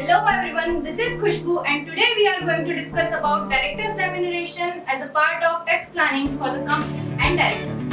Hello everyone, this is Khushbu and today we are going to discuss about directors' remuneration as a part of tax planning for the company and directors.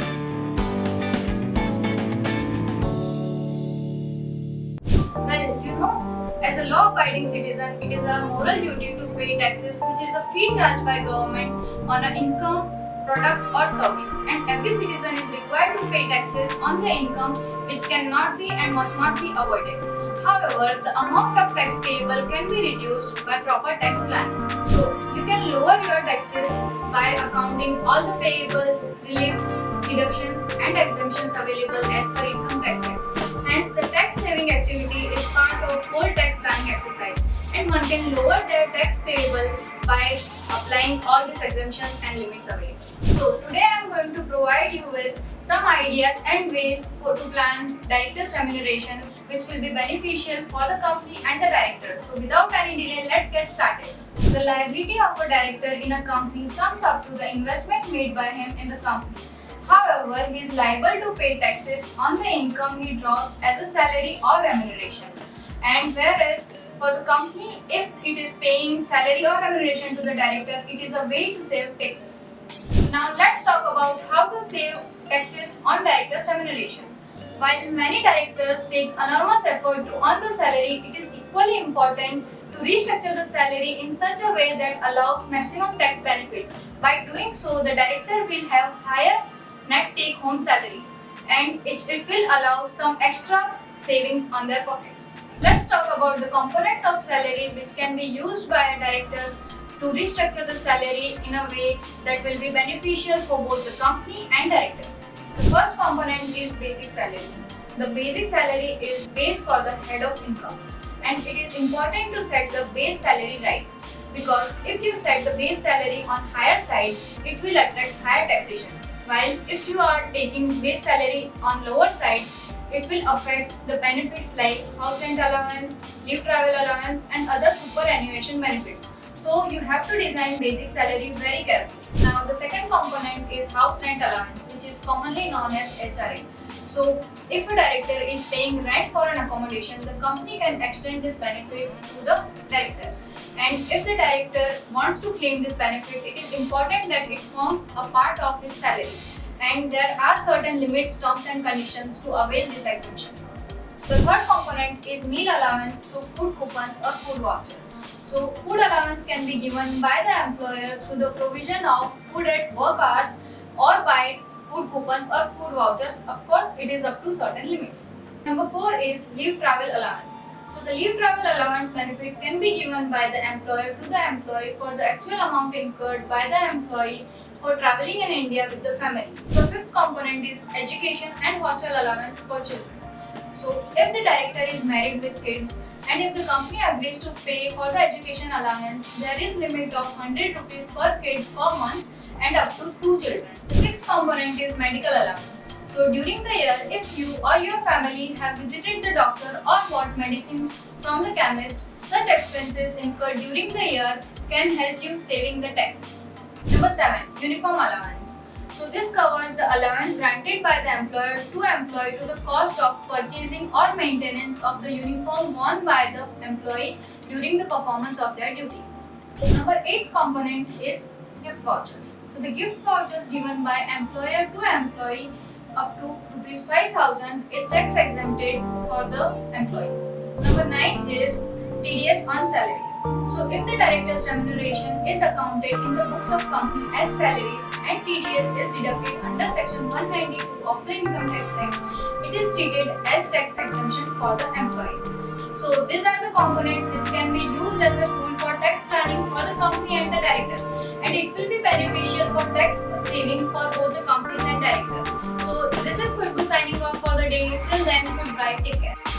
Well, as a law-abiding citizen, it is our moral duty to pay taxes, which is a fee charged by government on an income, product or service, and every citizen is required to pay taxes on their income, which cannot be and must not be avoided. However, the amount of tax payable can be reduced by proper tax planning. So, you can lower your taxes by accounting all the payables, reliefs, deductions and exemptions available as per Income Tax Act. Hence, the tax saving activity is part of whole tax planning exercise and one can lower their tax payable by applying all these exemptions and limits available. So, today I am going to provide you with some ideas and ways to plan directors' remuneration which will be beneficial for the company and the directors. So without any delay, let's get started. The liability of a director in a company sums up to the investment made by him in the company. However, he is liable to pay taxes on the income he draws as a salary or remuneration. And whereas for the company, if it is paying salary or remuneration to the director, it is a way to save taxes. Now let's talk about how to save taxes on directors' remuneration. While many directors take enormous effort to earn the salary, it is equally important to restructure the salary in such a way that allows maximum tax benefit. By doing so, the director will have higher net take-home salary and it will allow some extra savings on their pockets. Let's talk about the components of salary which can be used by a director to restructure the salary in a way that will be beneficial for both the company and directors. The first component is basic salary. The basic salary is base for the head of income and it is important to set the base salary right because if you set the base salary on higher side, it will attract higher taxation. While if you are taking base salary on lower side, it will affect the benefits like house rent allowance, leave travel allowance and other superannuation benefits. So you have to design basic salary very carefully. Now the second component is house rent allowance which is commonly known as HRA. So if a director is paying rent for an accommodation, the company can extend this benefit to the director. And if the director wants to claim this benefit, it is important that it form a part of his salary. And there are certain limits, terms and conditions to avail this exemption. The third component is meal allowance through food coupons or food voucher. So food allowance can be given by the employer through the provision of food at work hours or by food coupons or food vouchers. Of course, it is up to certain limits. Number 4 is leave travel allowance. So the leave travel allowance benefit can be given by the employer to the employee for the actual amount incurred by the employee for traveling in India with the family. The fifth component is education and hostel allowance for children. So if the director is married with kids and if the company agrees to pay for the education allowance, there is limit of 100 rupees per kid per month and up to 2 children. The sixth component is medical allowance. So during the year, if you or your family have visited the doctor or bought medicine from the chemist, such expenses incurred during the year can help you saving the taxes. Number 7. Uniform allowance. So this covers the allowance granted by the employer to employee to the cost of purchasing or maintenance of the uniform worn by the employee during the performance of their duty. Number 8 component is gift vouchers. So the gift vouchers given by employer to employee up to Rs 5,000 is tax exempted for the employee. Number 9 is TDS on salaries. So if the director's remuneration is accounted in the books of company as salaries and TDS is deducted under section 192 of the Income Tax Act, it is treated as tax exemption for the employee. So these are the components which can be used as a tool for tax planning for the company and the directors, and it will be beneficial for tax saving for both the companies and directors. So this is Khushbu signing off for the day. Till then, goodbye, take care.